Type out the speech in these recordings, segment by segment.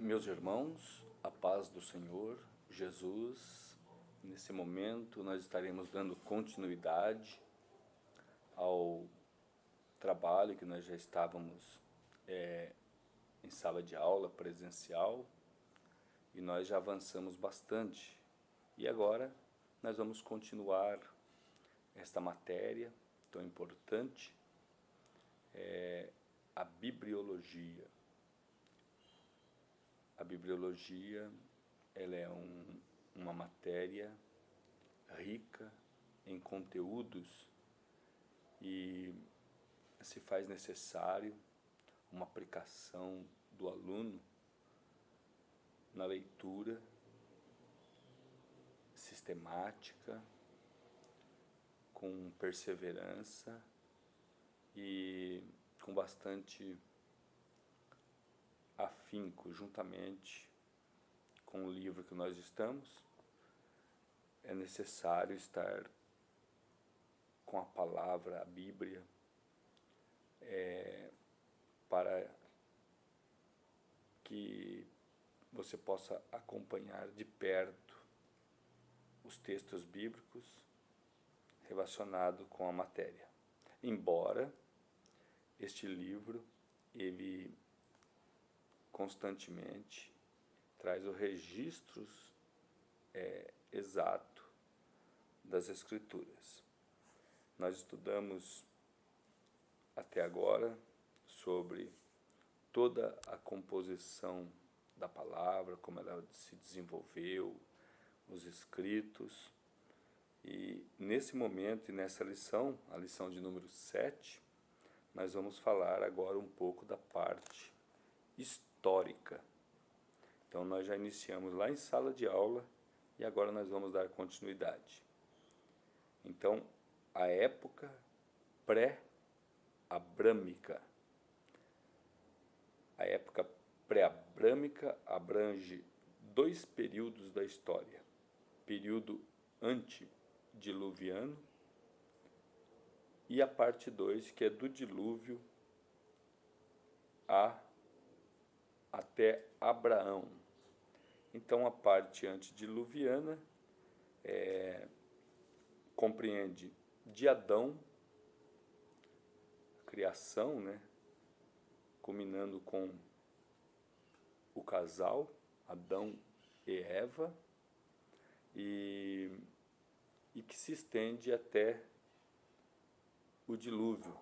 Meus irmãos, a paz do Senhor Jesus, nesse momento nós estaremos dando continuidade ao trabalho que nós já estávamos em sala de aula presencial e nós já avançamos bastante. E agora nós vamos continuar esta matéria tão importante, a bibliologia. A bibliologia ela é uma matéria rica em conteúdos e se faz necessário uma aplicação do aluno na leitura sistemática, com perseverança e com bastante afinco, juntamente com o livro que nós estamos. É necessário estar com a palavra, a Bíblia, para que você possa acompanhar de perto os textos bíblicos relacionados com a matéria. Embora este livro, ele constantemente traz os registros exato das Escrituras. Nós estudamos até agora sobre toda a composição da palavra, como ela se desenvolveu, os escritos. E nesse momento e nessa lição, a lição de número 7, nós vamos falar agora um pouco da parte histórica. Então nós já iniciamos lá em sala de aula e agora nós vamos dar continuidade. Então, a época pré-abrâmica. A época pré-abrâmica abrange dois períodos da história. Período antediluviano e a parte 2, que é do dilúvio até Abraão. Então, a parte antediluviana compreende de Adão, a criação, culminando com o casal, Adão e Eva, e que se estende até o dilúvio.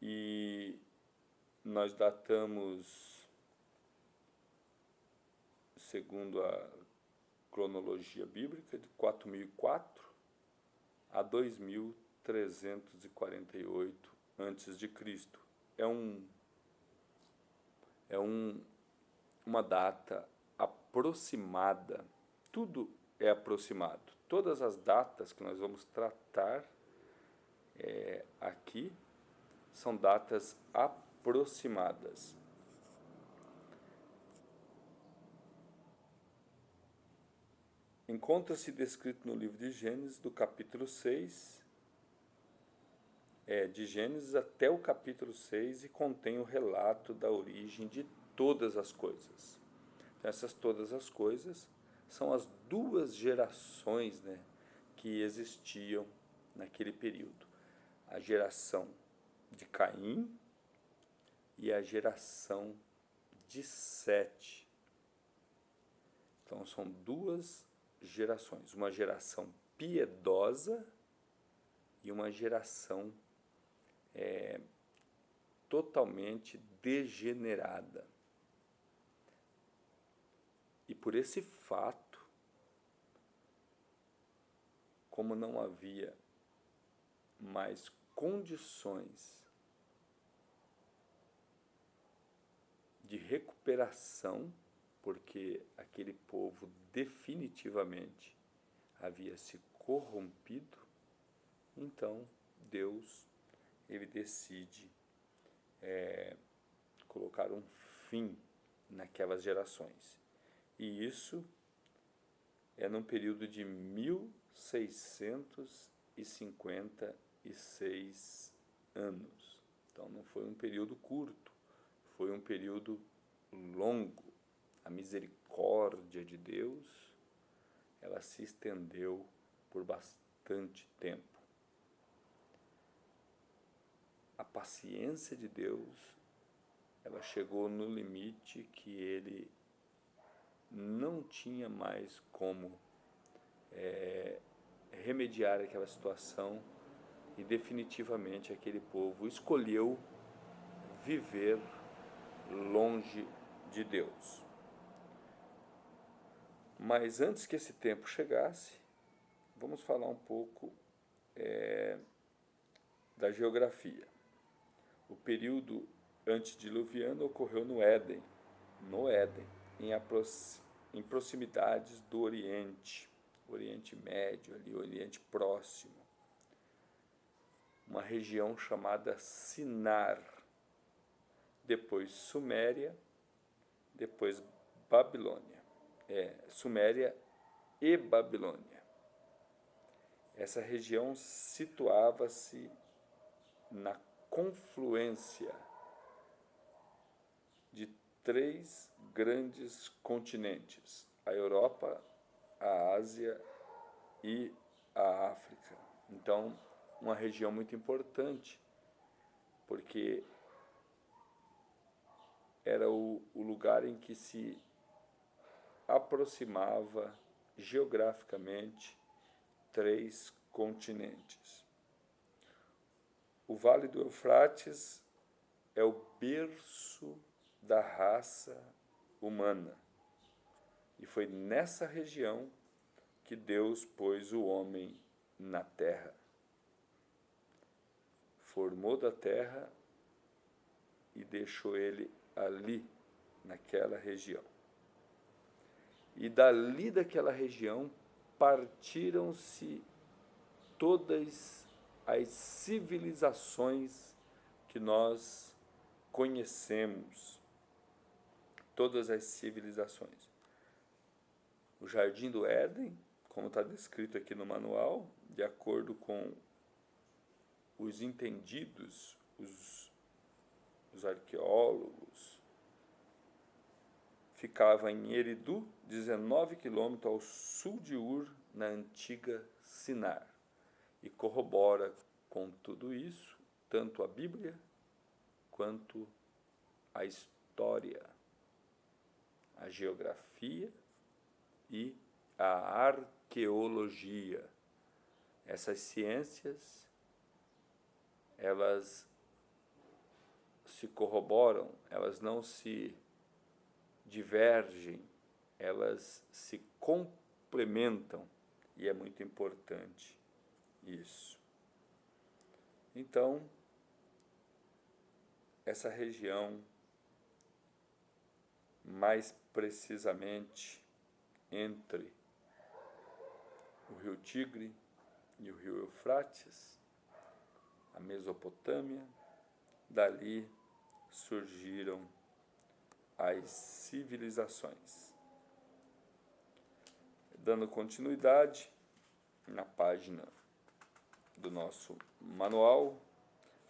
E nós datamos, segundo a cronologia bíblica, de 4004 a 2348 a.C. Uma data aproximada. Tudo é aproximado. Todas as datas que nós vamos tratar aqui são datas aproximadas. Encontra-se descrito no livro de Gênesis, do capítulo 6, de Gênesis até o capítulo 6, e contém o relato da origem de todas as coisas. Então, essas todas as coisas são as duas gerações que existiam naquele período. A geração de Caim e a geração de Sete. Então, são duas gerações, uma geração piedosa e uma geração totalmente degenerada. E por esse fato, como não havia mais condições de recuperação, porque aquele povo definitivamente havia se corrompido, então Deus ele decide colocar um fim naquelas gerações. E isso é num período de 1656 anos. Então não foi um período curto, foi um período longo. A misericórdia de Deus, ela se estendeu por bastante tempo. A paciência de Deus, ela chegou no limite que ele não tinha mais como remediar aquela situação, e definitivamente aquele povo escolheu viver longe de Deus. Mas antes que esse tempo chegasse, vamos falar um pouco da geografia. O período antediluviano ocorreu no Éden, em proximidades do Oriente Médio, ali, o Oriente Próximo, uma região chamada Sinar, depois Suméria, depois Babilônia. Suméria e Babilônia. Essa região situava-se na confluência de 3 grandes continentes: a Europa, a Ásia e a África. Então, uma região muito importante, porque era o lugar em que se aproximava geograficamente 3 continentes. O Vale do Eufrates é o berço da raça humana, e foi nessa região que Deus pôs o homem na terra. Formou da terra e deixou ele ali, naquela região. E dali daquela região partiram-se todas as civilizações que nós conhecemos. Todas as civilizações. O Jardim do Éden, como está descrito aqui no manual, de acordo com os entendidos, os arqueólogos, ficava em Eridu, 19 quilômetros ao sul de Ur, na antiga Sinar. E corrobora com tudo isso, tanto a Bíblia quanto a história, a geografia e a arqueologia. Essas ciências, elas se corroboram, elas não se divergem, elas se complementam, e é muito importante isso. Então, essa região, mais precisamente entre o rio Tigre e o rio Eufrates, a Mesopotâmia, dali surgiram as civilizações. Dando continuidade, na página do nosso manual,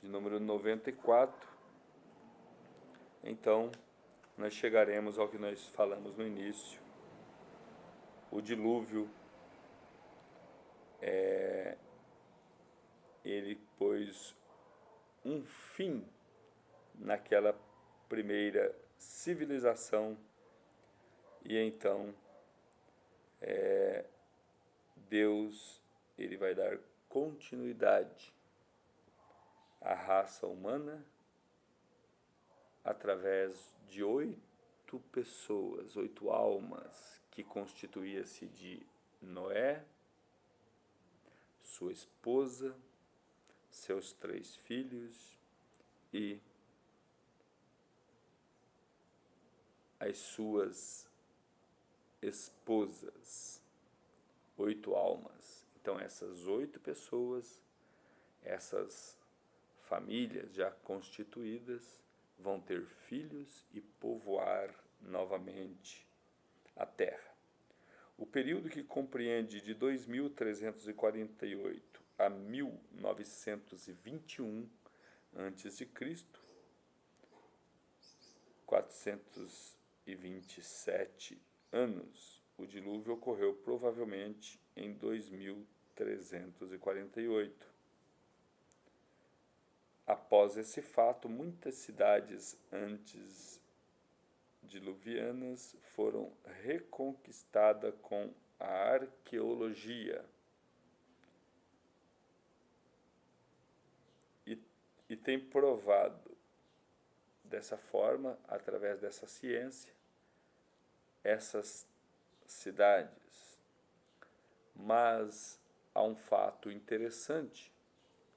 de número 94, então, nós chegaremos ao que nós falamos no início. O dilúvio, ele pôs um fim naquela primeira civilização, e então Deus, ele vai dar continuidade à raça humana através de 8 pessoas, 8 almas, que constituía-se de Noé, sua esposa, seus 3 filhos e as suas esposas. 8 almas. Então, essas 8 pessoas, essas famílias já constituídas, vão ter filhos e povoar novamente a terra. O período que compreende de 2348 a 1921 a.C., 427 anos. O dilúvio ocorreu provavelmente em 2348. Após esse fato, muitas cidades antes diluvianas foram reconquistadas com a arqueologia e tem provado dessa forma, através dessa ciência, essas cidades. Mas há um fato interessante,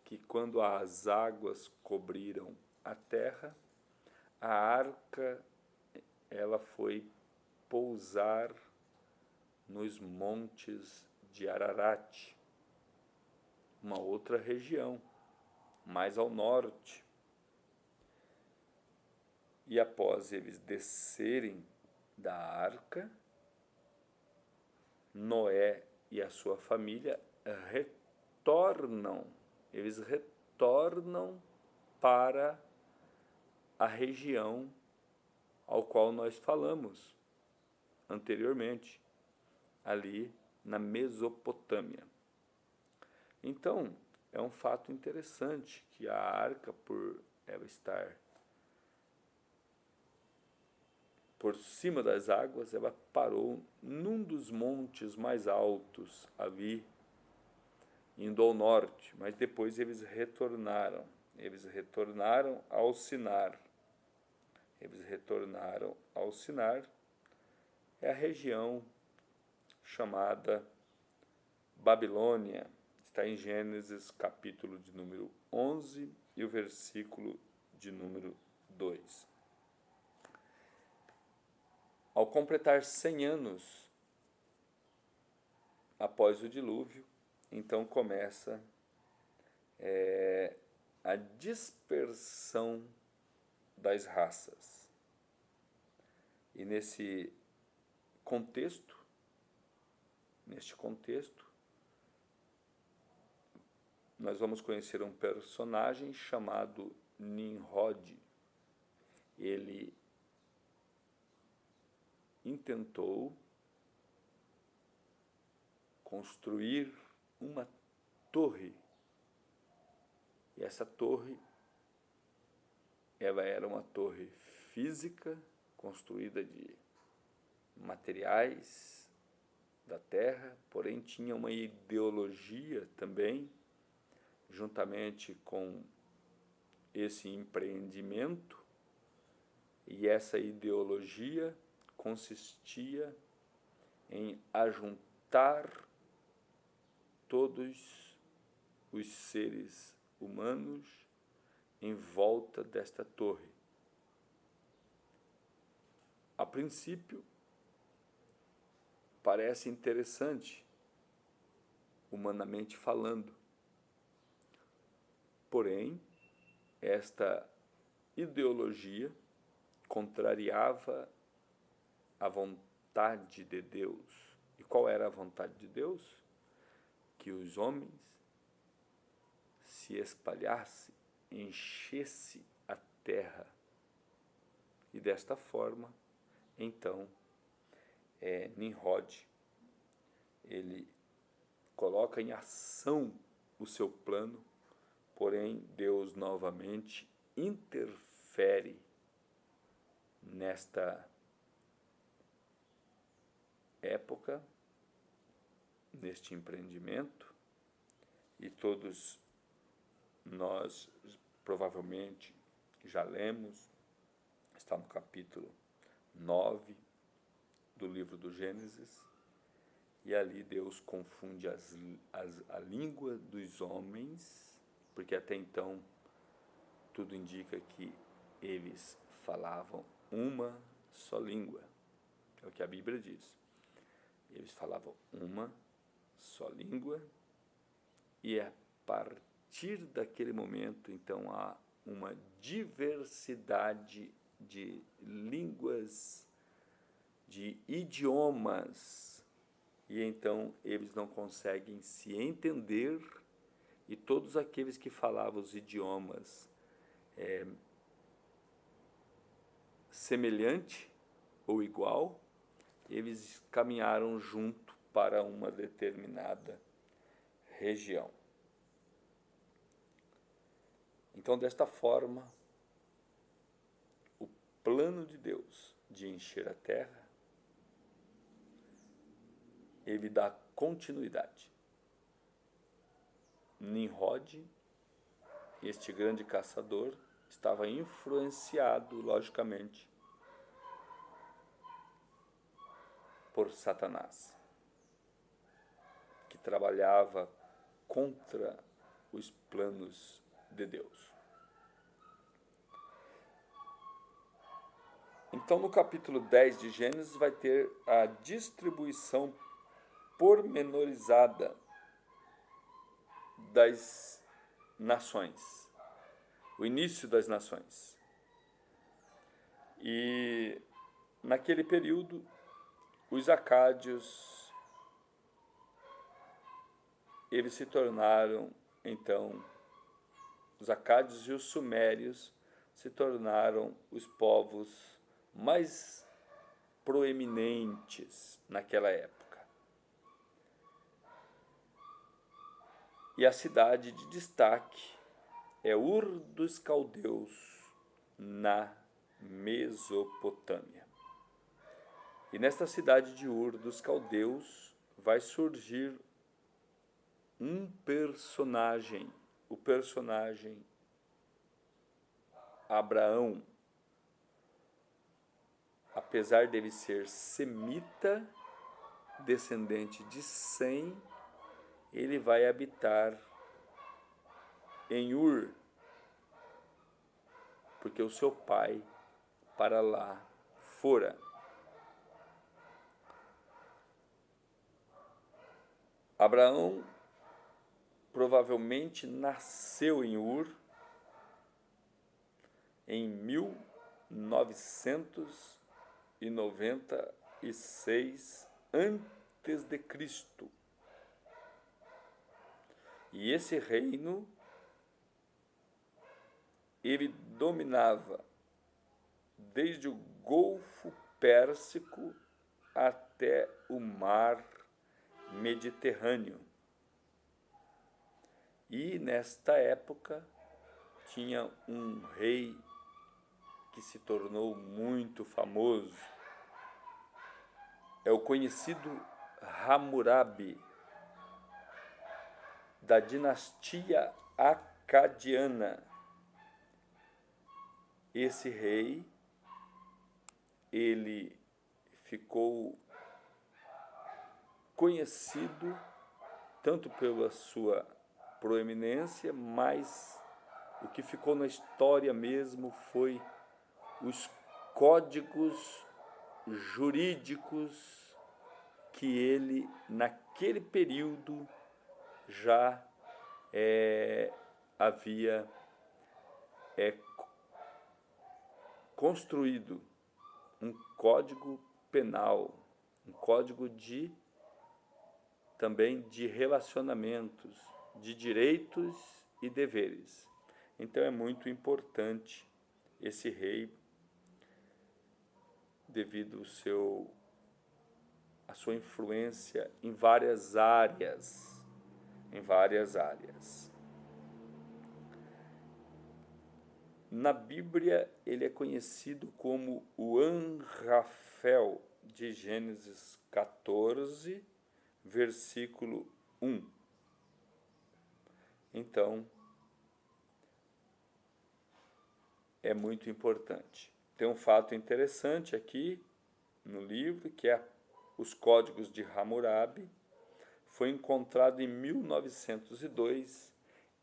que quando as águas cobriram a terra, a arca ela foi pousar nos montes de Ararat, uma outra região, mais ao norte. E após eles descerem da arca, Noé e a sua família eles retornam para a região ao qual nós falamos anteriormente, ali na Mesopotâmia. Então, é um fato interessante que a arca, por ela estar por cima das águas, ela parou num dos montes mais altos ali, indo ao norte, mas depois eles retornaram ao Sinar. É a região chamada Babilônia. Está em Gênesis, capítulo de número 11 e o versículo de número 2. Ao completar 100 anos após o dilúvio, então começa a dispersão das raças. E neste contexto, nós vamos conhecer um personagem chamado Nimrod. Ele intentou construir uma torre. E essa torre, ela era uma torre física, construída de materiais da terra, porém tinha uma ideologia também, juntamente com esse empreendimento, e essa ideologia consistia em ajuntar todos os seres humanos em volta desta torre. A princípio, parece interessante, humanamente falando. Porém, esta ideologia contrariava a vontade de Deus. E qual era a vontade de Deus? Que os homens se espalhassem, enchesse a terra. E desta forma, então, Nimrod, ele coloca em ação o seu plano, porém Deus novamente interfere nesta época, neste empreendimento, e todos nós provavelmente já lemos, está no capítulo 9 do livro do Gênesis, e ali Deus confunde a língua dos homens, porque até então tudo indica que eles falavam uma só língua, é o que a Bíblia diz. Eles falavam uma só língua, e a partir daquele momento, então, há uma diversidade de línguas, de idiomas, e então eles não conseguem se entender, e todos aqueles que falavam os idiomas semelhante ou igual, eles caminharam junto para uma determinada região. Então, desta forma, o plano de Deus de encher a terra, ele dá continuidade. Nimrod, este grande caçador, estava influenciado, logicamente, por Satanás, que trabalhava contra os planos de Deus. Então, no capítulo 10 de Gênesis, vai ter a distribuição pormenorizada das nações, o início das nações. E, naquele período, os acádios, eles se tornaram, então, os acádios e os sumérios se tornaram os povos mais proeminentes naquela época. E a cidade de destaque é Ur dos Caldeus, na Mesopotâmia. E nesta cidade de Ur dos Caldeus vai surgir um personagem, o personagem Abraão. Apesar dele ser semita, descendente de Sem, ele vai habitar em Ur, porque o seu pai para lá fora. Abraão provavelmente nasceu em Ur em 1996 antes de Cristo. E esse reino, ele dominava desde o Golfo Pérsico até o Mar Mediterrâneo. E nesta época tinha um rei que se tornou muito famoso. É o conhecido Hammurabi, da dinastia acadiana. Esse rei, ele ficou conhecido tanto pela sua proeminência, mas o que ficou na história mesmo foi os códigos jurídicos que ele, naquele período, já havia construído um código penal, um código também de relacionamentos, de direitos e deveres. Então é muito importante esse rei, devido à sua influência em várias áreas. Na Bíblia, ele é conhecido como o Anrafel, de Gênesis 14, versículo 1. Então, é muito importante. Tem um fato interessante aqui no livro, que é os códigos de Hammurabi. Foi encontrado em 1902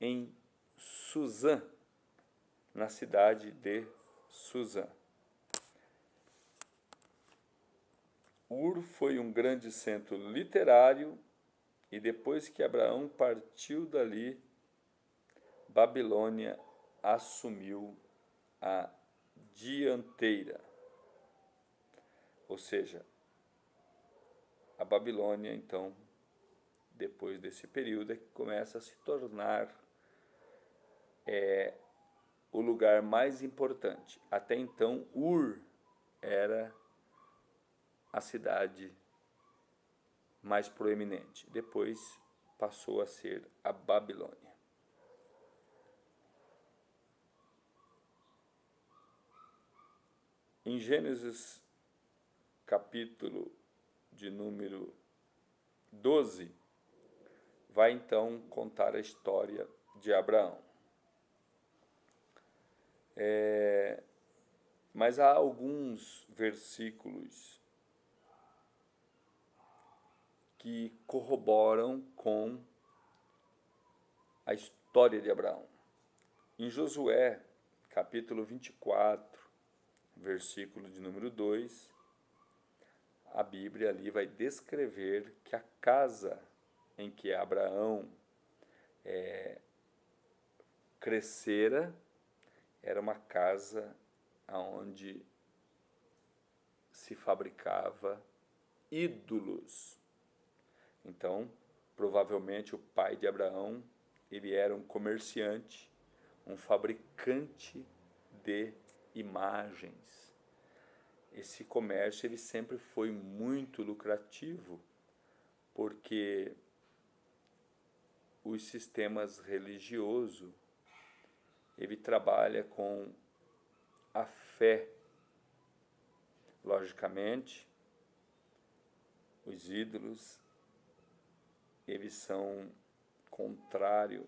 em Suzã, na cidade de Suzã. Ur foi um grande centro literário e depois que Abraão partiu dali, Babilônia assumiu a dianteira. Ou seja, a Babilônia, então, depois desse período, é que começa a se tornar o lugar mais importante. Até então, Ur era a cidade mais proeminente. Depois passou a ser a Babilônia. Em Gênesis, capítulo de número 12, vai então contar a história de Abraão. Mas há alguns versículos que corroboram com a história de Abraão. Em Josué, capítulo 24, versículo de número 2, a Bíblia ali vai descrever que a casa em que Abraão crescera era uma casa onde se fabricava ídolos. Então, provavelmente o pai de Abraão, ele era um comerciante, um fabricante de imagens. Esse comércio ele sempre foi muito lucrativo, porque os sistemas religiosos, ele trabalha com a fé. Logicamente, os ídolos, eles são contrários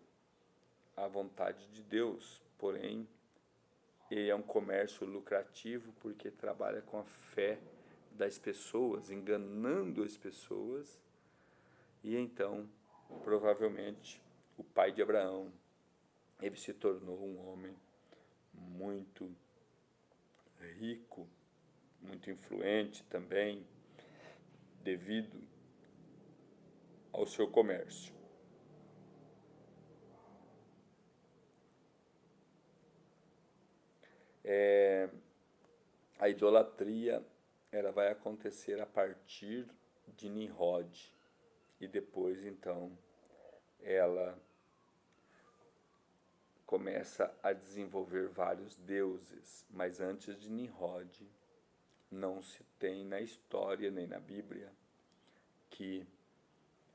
à vontade de Deus, porém, ele é um comércio lucrativo porque trabalha com a fé das pessoas, enganando as pessoas, e então, provavelmente, o pai de Abraão, ele se tornou um homem muito rico, muito influente também, devido ao seu comércio. A idolatria ela vai acontecer a partir de Nimrod, e depois, então, ela começa a desenvolver vários deuses, mas antes de Nimrod, não se tem na história nem na Bíblia que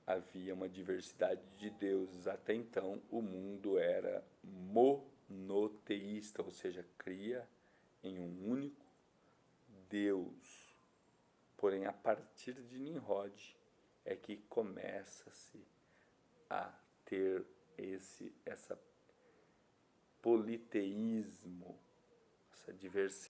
havia uma diversidade de deuses. Até então, o mundo era monoteísta, ou seja, cria em um único Deus. Porém, a partir de Nimrod é que começa-se a ter essa politeísmo, essa diversidade.